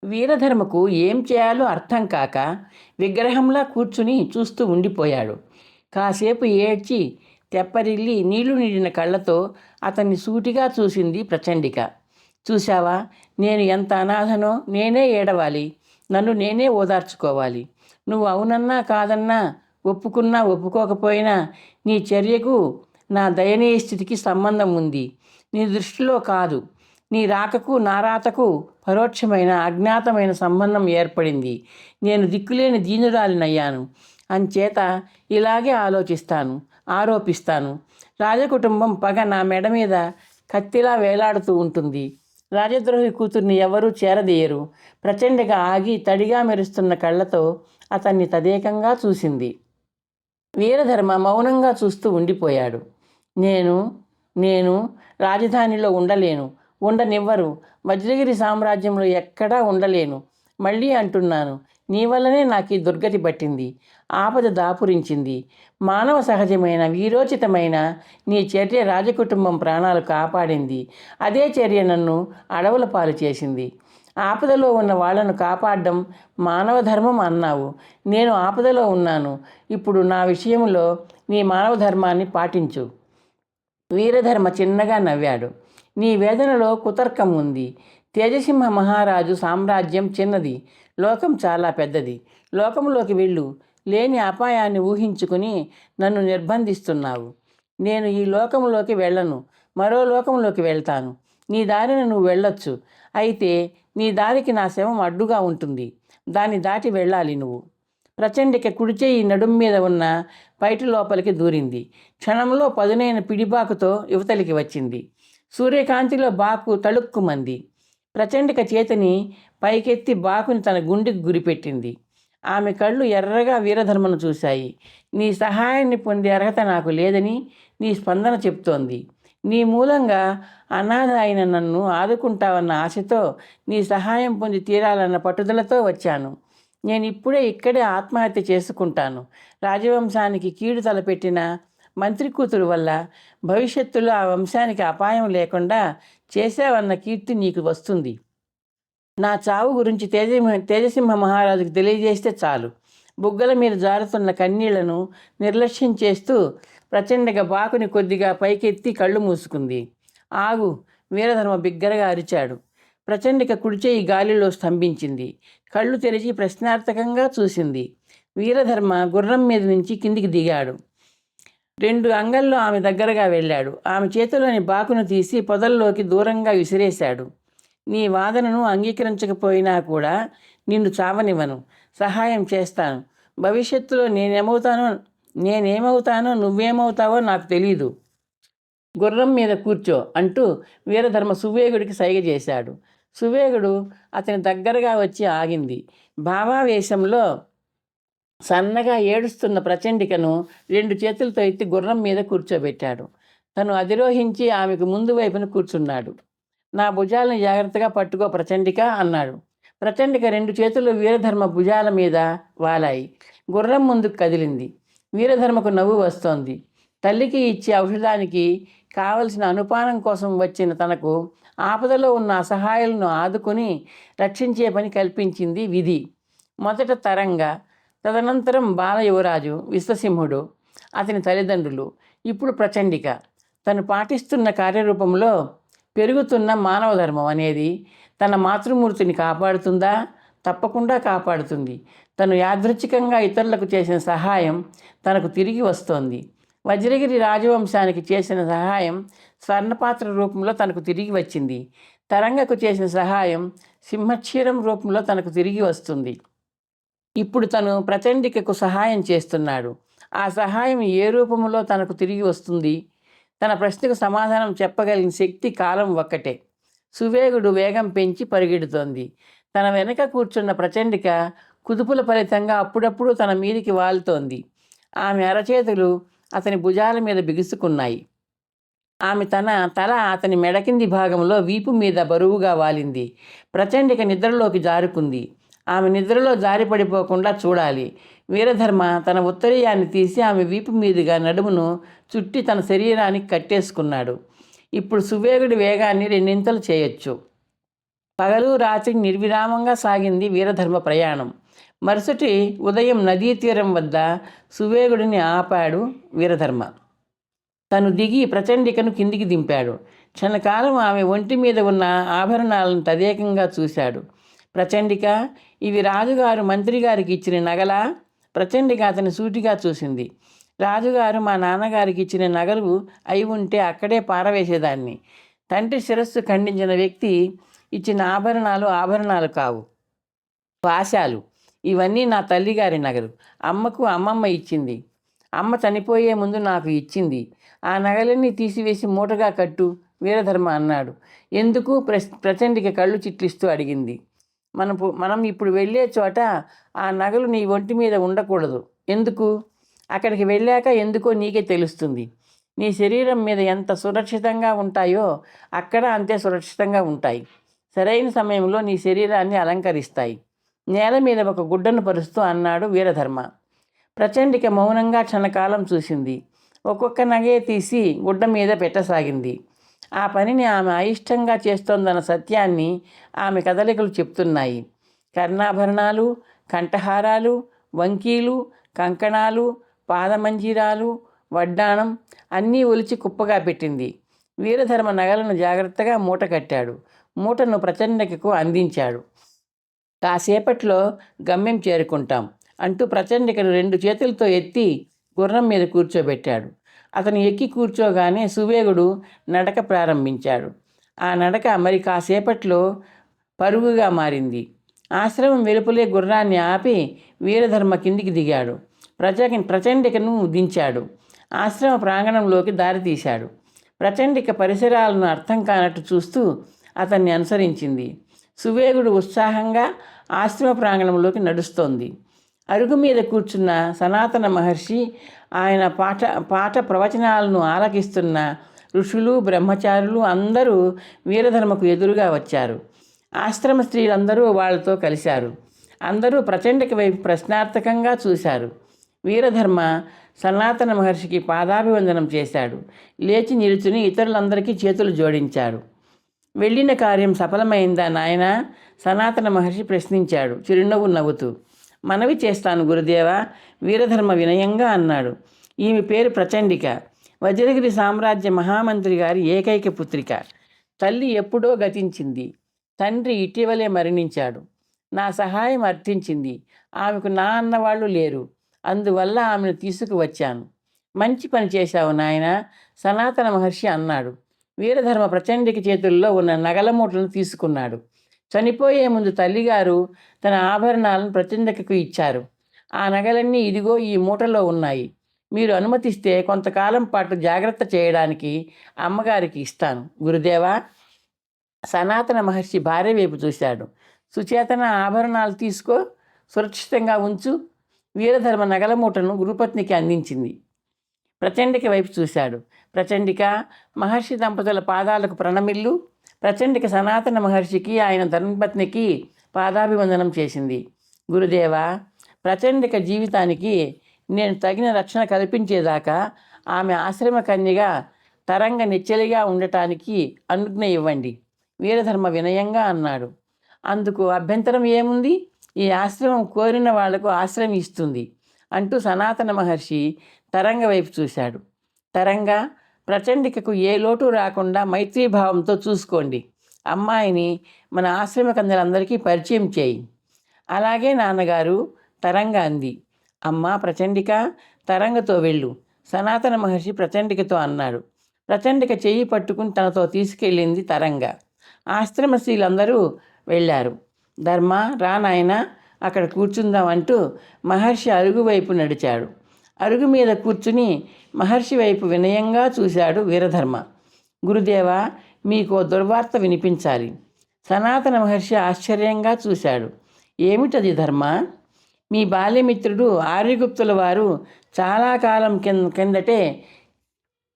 వీరధర్మకు ఏం చేయాలో అర్థం కాక విగ్రహంలా కూర్చుని చూస్తూ ఉండిపోయాడు. కాసేపు ఏడ్చి తెప్పరిల్లి నీళ్లు నిండిన కళ్ళతో అతన్ని సూటిగా చూసింది ప్రచండిక. చూశావా, నేను ఎంత అనాథనో. నేనే ఏడవాలి, నన్ను నేనే ఓదార్చుకోవాలి. నువ్వు అవునన్నా కాదన్నా, ఒప్పుకున్నా ఒప్పుకోకపోయినా నీ చర్యకు నా దయనీయ స్థితికి సంబంధం ఉంది. నీ దృష్టిలో కాదు, నీ రాకకు నా రాతకు పరోక్షమైన అజ్ఞాతమైన సంబంధం ఏర్పడింది. నేను దిక్కులేని దీనురాలినయ్యాను. అంచేత ఇలాగే ఆలోచిస్తాను, ఆరోపిస్తాను. రాజకుటుంబం పగ నా మెడ మీద కత్తిలా వేలాడుతూ ఉంటుంది. రాజద్రోహి కూతుర్ని ఎవరూ చేరదీయరు. ప్రచండగా ఆగి తడిగా మెరుస్తున్న కళ్ళతో అతన్ని తదేకంగా చూసింది. వీరధర్మ మౌనంగా చూస్తూ ఉండిపోయాడు. నేను నేను రాజధానిలో ఉండలేను, ఉండనివ్వరు. వజ్రగిరి సామ్రాజ్యంలో ఎక్కడా ఉండలేను. మళ్ళీ అంటున్నాను, నీ వల్లనే నాకు ఈ దుర్గతి పట్టింది. ఆపద దాపురించింది. మానవ సహజమైన వీరోచితమైన నీ చర్య రాజకుటుంబం ప్రాణాలు కాపాడింది. అదే చర్య నన్ను అడవుల పాలు చేసింది. ఆపదలో ఉన్న వాళ్లను కాపాడడం మానవ ధర్మం అన్నావు. నేను ఆపదలో ఉన్నాను. ఇప్పుడు నా విషయంలో నీ మానవ ధర్మాన్ని పాటించు. వీరధర్మ చిన్నగా నవ్వాడు. నీ వేదనలో కుతర్కం ఉంది. తేజసింహ మహారాజు సామ్రాజ్యం చిన్నది, లోకం చాలా పెద్దది. లోకంలోకి వెళ్ళు. లేని అపాయాన్ని ఊహించుకుని నన్ను నిర్బంధిస్తున్నావు. నేను ఈ లోకంలోకి వెళ్ళను, మరో లోకంలోకి వెళ్తాను. నీ దారిని నువ్వు వెళ్ళొచ్చు. అయితే నీ దారికి నా శవం అడ్డుగా ఉంటుంది. దాన్ని దాటి వెళ్ళాలి నువ్వు. ప్రచండిక కుడిచేయి నడుం మీద ఉన్న పైటి లోపలికి దూరింది. క్షణంలో పదునైన పిడిబాకుతో యువతలికి వచ్చింది. సూర్యకాంతిలో బాకు తళుక్కుమంది. ప్రచండిక చేతిని పైకెత్తి బాకుని తన గుండెకు గురిపెట్టింది. ఆమె కళ్ళు ఎర్రగా వీరధర్మను చూశాయి. నీ సహాయాన్ని పొందే అర్హత నాకు లేదని నీ స్పందన చెప్తోంది. నీ మూలంగా అనాథ అయిన నన్ను ఆదుకుంటావన్న ఆశతో, నీ సహాయం పొంది తీరాలన్న పట్టుదలతో వచ్చాను. నేను ఇప్పుడే ఇక్కడే ఆత్మహత్య చేసుకుంటాను. రాజవంశానికి కీడు తలపెట్టిన మంత్రి కూతురు వల్ల భవిష్యత్తులో ఆ వంశానికి అపాయం లేకుండా చేశావన్న కీర్తి నీకు వస్తుంది. నా చావు గురించి తేజసింహ మహారాజుకు తెలియజేస్తే చాలు. బుగ్గల మీద జారుతున్న కన్నీళ్లను నిర్లక్ష్యం చేస్తూ ప్రచండగా బాకుని కొద్దిగా పైకెత్తి కళ్ళు మూసుకుంది. ఆగు, వీరధర్మ బిగ్గరగా అరిచాడు. ప్రచండిక కుడిచేయి గాలిలో స్తంభించింది. కళ్ళు తెరిచి ప్రశ్నార్థకంగా చూసింది. వీరధర్మ గుర్రం మీద నుంచి కిందికి దిగాడు. 2 అంగల్లో ఆమె దగ్గరగా వెళ్ళాడు. ఆమె చేతిలోని బాకును తీసి పొదల్లోకి దూరంగా విసిరేశాడు. నీ వాదనను అంగీకరించకపోయినా కూడా నిన్ను చావనివ్వను. సహాయం చేస్తాను. భవిష్యత్తులో నేనేమవుతానో నువ్వేమవుతావో నాకు తెలీదు. గుర్రం మీద కూర్చో అంటూ వీరధర్మ సువేగుడికి సైగ చేశాడు. సువేగుడు అతని దగ్గరగా వచ్చి ఆగింది. భావావేశంలో సన్నగా ఏడుస్తున్న ప్రచండికను 2 చేతులతో ఎత్తి గుర్రం మీద కూర్చోబెట్టాడు. తను అధిరోహించి ఆమెకు ముందు వైపున కూర్చున్నాడు. నా భుజాలను జాగ్రత్తగా పట్టుకో ప్రచండిక అన్నాడు. ప్రచండిక 2 చేతులు వీరధర్మ భుజాల మీద వాలాయి. గుర్రం ముందుకు కదిలింది. వీరధర్మకు నవ్వు వస్తోంది. తల్లికి ఇచ్చే ఔషధానికి కావలసిన అనుపానం కోసం వచ్చిన తనకు ఆపదలో ఉన్న అసహాయులను ఆదుకుని రక్షించే పని కల్పించింది విధి. మొదట తరంగ, తదనంతరం బాలయువరాజు విశ్వసింహుడు, అతని తల్లిదండ్రులు, ఇప్పుడు ప్రచండిక. తను పాటిస్తున్న కార్యరూపంలో పెరుగుతున్న మానవ ధర్మం అనేది తన మాతృమూర్తిని కాపాడుతుందా? తప్పకుండా కాపాడుతుంది. తను యాదృచ్ఛికంగా ఇతరులకు చేసిన సహాయం తనకు తిరిగి వస్తోంది. వజ్రగిరి రాజవంశానికి చేసిన సహాయం స్వర్ణపాత్ర రూపంలో తనకు తిరిగి వచ్చింది. తరంగకు చేసిన సహాయం సింహక్షీరం రూపంలో తనకు తిరిగి వస్తుంది. ఇప్పుడు తను ప్రచండికకు సహాయం చేస్తున్నాడు. ఆ సహాయం ఏ రూపంలో తనకు తిరిగి వస్తుంది? తన ప్రశ్నకు సమాధానం చెప్పగలిగిన శక్తి, కాలం ఒక్కటే. సువేగుడు వేగం పెంచి పరిగెడుతోంది. తన వెనక కూర్చున్న ప్రచండిక కుదుపుల ఫలితంగా అప్పుడప్పుడు తన మీదికి వాలుతోంది. ఆమె అరచేతులు అతని భుజాల మీద బిగుసుకున్నాయి. ఆమె తల అతని మెడకింది భాగంలో వీపు మీద బరువుగా వాలింది. ప్రచండిక నిద్రలోకి జారుకుంది. ఆమె నిద్రలో జారిపడిపోకుండా చూడాలి. వీరధర్మ తన ఉత్తరీయాన్ని తీసి ఆమె వీపు మీదుగా నడుమును చుట్టి తన శరీరానికి కట్టేసుకున్నాడు. ఇప్పుడు సువేగుడి వేగాన్ని 2 చేయొచ్చు. పగలు రాత్రి నిర్విరామంగా సాగింది వీరధర్మ ప్రయాణం. మరుసటి ఉదయం నదీ తీరం వద్ద సువేగుడిని ఆపాడు వీరధర్మ. తను దిగి ప్రచండికను కిందికి దింపాడు. క్షణకాలం ఆమె ఒంటి మీద ఉన్న ఆభరణాలను తదేకంగా చూశాడు. ప్రచండిక, ఇవి రాజుగారు మంత్రిగారికి ఇచ్చిన నగలా? ప్రచండిక అతని సూటిగా చూసింది. రాజుగారు మా నాన్నగారికి ఇచ్చిన నగలు అయి ఉంటే అక్కడే పారవేసేదాన్ని. తండ్రి శిరస్సు ఖండించిన వ్యక్తి ఇచ్చిన ఆభరణాలు కావు, పాశాలు. ఇవన్నీ నా తల్లిగారి నగలు. అమ్మకు అమ్మమ్మ ఇచ్చింది. అమ్మ చనిపోయే ముందు నాకు ఇచ్చింది. ఆ నగలన్నీ తీసివేసి మూటగా కట్టు, వీరధర్మ అన్నాడు. ఎందుకు? ప్రచండిక కళ్ళు చిట్లిస్తూ అడిగింది. మనం ఇప్పుడు వెళ్ళే చోట ఆ నగలు నీ ఒంటి మీద ఉండకూడదు. ఎందుకు? అక్కడికి వెళ్ళాక ఎందుకో నీకే తెలుస్తుంది. నీ శరీరం మీద ఎంత సురక్షితంగా ఉంటాయో అక్కడ అంతే సురక్షితంగా ఉంటాయి. సరైన సమయంలో నీ శరీరాన్ని అలంకరిస్తాయి. నేల మీద ఒక గుడ్డను పరుస్తూ అన్నాడు వీరధర్మ. ప్రచండిక మౌనంగా క్షణకాలం చూసింది. ఒక్కొక్క నగే తీసి గుడ్డ మీద పెట్టసాగింది. ఆ పనిని ఆమె అయిష్టంగా చేస్తోందన్న సత్యాన్ని ఆమె కదలికలు చెప్తున్నాయి. కర్ణాభరణాలు, కంఠహారాలు, వంకీలు, కంకణాలు, పాదమంజీరాలు, వడ్డాణం అన్నీ ఒలిచి కుప్పగా పెట్టింది. వీరధర్మ నగలను జాగ్రత్తగా మూట కట్టాడు. మూటను ప్రచండికకు అందించాడు. కాసేపట్లో గమ్యం చేరుకుంటాం అంటూ ప్రచండికను 2 చేతులతో ఎత్తి గుర్రం మీద కూర్చోబెట్టాడు. అతను ఎక్కి కూర్చోగానే సువేగుడు నడక ప్రారంభించాడు. ఆ నడక మరి కాసేపట్లో పరుగుగా మారింది. ఆశ్రమం వెలుపలే గుర్రాన్ని ఆపి వీరధర్మ కిందికి దిగాడు. ప్రచండికను దించాడు. ఆశ్రమ ప్రాంగణంలోకి దారితీశాడు. ప్రచండిక పరిసరాలను అర్థం కానట్టు చూస్తూ అతన్ని అనుసరించింది. సువేగుడు ఉత్సాహంగా ఆశ్రమ ప్రాంగణంలోకి నడుస్తోంది. అరుగు మీద కూర్చున్న సనాతన మహర్షి, ఆయన పాఠ ప్రవచనాలను ఆలకిస్తున్న ఋషులు, బ్రహ్మచారులు అందరూ వీరధర్మకు ఎదురుగా వచ్చారు. ఆశ్రమ స్త్రీలందరూ వాళ్ళతో కలిశారు. అందరూ ప్రచండిక వైపు ప్రశ్నార్థకంగా చూశారు. వీరధర్మ సనాతన మహర్షికి పాదాభివందనం చేశాడు. లేచి నిలుచుని ఇతరులందరికీ చేతులు జోడించాడు. వెళ్ళిన కార్యం సఫలమైందా నాయనా? సనాతన మహర్షి ప్రశ్నించాడు చిరునవ్వు నవ్వుతూ. మనవి చేస్తాను గురుదేవా, వీరధర్మ వినయంగా అన్నాడు. ఈమె పేరు ప్రచండిక, వజ్రగిరి సామ్రాజ్య మహామంత్రి గారి ఏకైక పుత్రిక. తల్లి ఎప్పుడో గతించింది. తండ్రి ఇటీవలే మరణించాడు. నా సహాయం అర్థించింది. ఆమెకు నా అన్నవాళ్ళు లేరు. అందువల్ల ఆమెను తీసుకువచ్చాను. మంచి పని చేశావు నాయన, సనాతన మహర్షి అన్నాడు. వీరధర్మ ప్రచండిక చేతుల్లో ఉన్న నగల మూటలను తీసుకున్నాడు. చనిపోయే ముందు తల్లిగారు తన ఆభరణాలను ప్రచండికకు ఇచ్చారు. ఆ నగలన్నీ ఇదిగో ఈ మూటలో ఉన్నాయి. మీరు అనుమతిస్తే కొంతకాలం పాటు జాగ్రత్త చేయడానికి అమ్మగారికి ఇస్తాను గురుదేవా. సనాతన మహర్షి భార్య వైపు చూశాడు. సుచేతన, ఆభరణాలు తీసుకో, సురక్షితంగా ఉంచు. వీరధర్మ నగల మూటను గురుపత్నికి అందించింది. ప్రచండిక వైపు చూశాడు. ప్రచండిక, మహర్షి దంపతుల పాదాలకు ప్రణమిల్లు. ప్రచండిక సనాతన మహర్షికి, ఆయన ధర్మపత్నికి పాదాభివందనం చేసింది. గురుదేవా, ప్రచండిక జీవితానికి నేను తగిన రక్షణ కల్పించేదాకా ఆమె ఆశ్రమ కన్యగా తరంగ నెచ్చెలిగా ఉండటానికి అనుజ్ఞ ఇవ్వండి, వీరధర్మ వినయంగా అన్నాడు. అందుకు అభ్యంతరం ఏముంది? ఈ ఆశ్రమం కోరిన వాళ్లకు ఆశ్రయం ఇస్తుంది అంటూ సనాతన మహర్షి తరంగ వైపు చూశాడు. తరంగ, ప్రచండికకు ఏ లోటు రాకుండా మైత్రీభావంతో చూసుకోండి. అమ్మాయిని మన ఆశ్రమ కన్యలందరికీ పరిచయం చేయి. అలాగే నాన్నగారు, తరంగ అంది. అమ్మా ప్రచండిక, తరంగతో వెళ్ళు, సనాతన మహర్షి ప్రచండికతో అన్నాడు. ప్రచండిక చెయ్యి పట్టుకుని తనతో తీసుకెళ్ళింది తరంగ. ఆశ్రమ స్త్రీలందరూ వెళ్ళారు. ధర్మ, రా నాయన, అక్కడ కూర్చుందాం అంటూ మహర్షి అరుగు వైపు నడిచాడు. అరుగు మీద కూర్చుని మహర్షి వైపు వినయంగా చూశాడు వీరధర్మ. గురుదేవా, మీకు దుర్వార్త వినిపించాలి. సనాతన మహర్షి ఆశ్చర్యంగా చూశాడు. ఏమిటది ధర్మ? మీ బాల్యమిత్రుడు ఆర్యగుప్తుల వారు చాలా కాలం కిందటే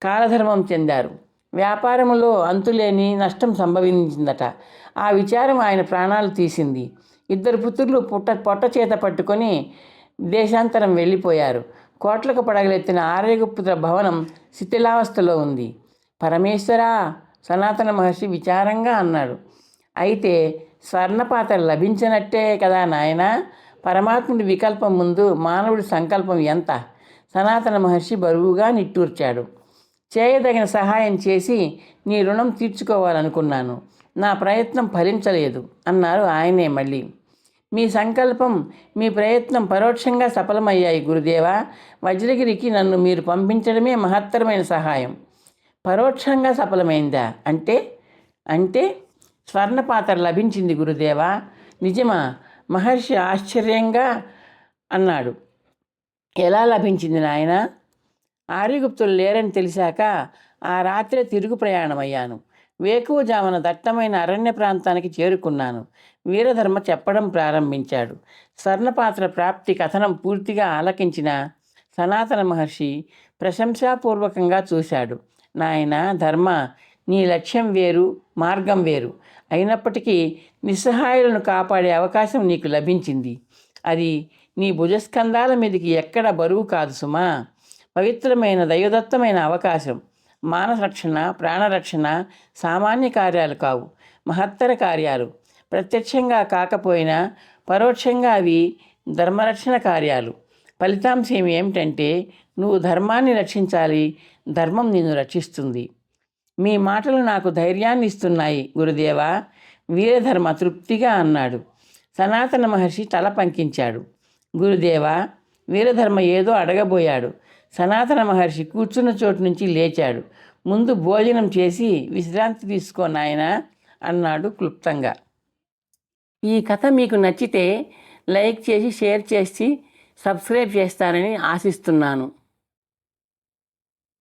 కాలధర్మం చెందారు. వ్యాపారంలో అంతులేని నష్టం సంభవించిందట. ఆ విచారం ఆయన ప్రాణాలు తీసింది. 2 పుత్రులు పొట్ట చేత పట్టుకొని దేశాంతరం వెళ్ళిపోయారు. కోట్లకు పడగలెత్తిన ఆర్యగుప్తుల భవనం శిథిలావస్థలో ఉంది. పరమేశ్వరా, సనాతన మహర్షి విచారంగా అన్నాడు. అయితే స్వర్ణపాత్ర లభించినట్టే కదా నాయనా. పరమాత్ముడి వికల్పం ముందు మానవుడి సంకల్పం ఎంత? సనాతన మహర్షి బరువుగా నిట్టూర్చాడు. చేయదగిన సహాయం చేసి నీ రుణం తీర్చుకోవాలనుకున్నాను. నా ప్రయత్నం ఫలించలేదు అన్నారు ఆయనే మళ్ళీ. మీ సంకల్పం, మీ ప్రయత్నం పరోక్షంగా సఫలమయ్యాయి గురుదేవా. వజ్రగిరికి నన్ను మీరు పంపించడమే మహత్తరమైన సహాయం. పరోక్షంగా సఫలమైందా? అంటే అంటే స్వర్ణపాత్ర లభించింది గురుదేవా. నిజమా? మహర్షి ఆశ్చర్యంగా అన్నాడు. ఎలా లభించింది నాయన? ఆర్యగుప్తులు లేరని తెలిసాక ఆ రాత్రే తిరుగు ప్రయాణమయ్యాను. వేకువజామున దట్టమైన అరణ్య ప్రాంతానికి చేరుకున్నాను. వీరధర్మ చెప్పడం ప్రారంభించాడు. స్వర్ణపాత్ర ప్రాప్తి కథనం పూర్తిగా ఆలకించిన సనాతన మహర్షి ప్రశంసాపూర్వకంగా చూశాడు. నాయన ధర్మ, నీ లక్ష్యం వేరు, మార్గం వేరు. అయినప్పటికీ నిస్సహాయులను కాపాడే అవకాశం నీకు లభించింది. అది నీ భుజస్కంధాల మీదకి ఎక్కడ బరువు కాదు సుమా. పవిత్రమైన దైవదత్తమైన అవకాశం. మానరక్షణ, ప్రాణరక్షణ సామాన్య కార్యాలు కావు, మహత్తర కార్యాలు. ప్రత్యక్షంగా కాకపోయినా పరోక్షంగా అవి ధర్మరక్షణ కార్యాలు. ఫలితాంశం ఏమిటంటే నువ్వు ధర్మాన్ని రక్షించాలి, ధర్మం నిన్ను రక్షిస్తుంది. మీ మాటలు నాకు ధైర్యాన్ని ఇస్తున్నాయి గురుదేవా. వీరధర్మ తృప్తిగా అన్నాడు. సనాతన మహర్షి తల పంకించాడు. గురుదేవా, వీరధర్మ ఏదో అడగబోయాడు. సనాతన మహర్షి కూర్చున్న చోటు నుంచి లేచాడు. ముందు భోజనం చేసి విశ్రాంతి తీసుకో నాయనా అన్నాడు క్లుప్తంగా. ఈ కథ మీకు నచ్చితే లైక్ చేసి, షేర్ చేసి, సబ్స్క్రైబ్ చేస్తారని ఆశిస్తున్నాను.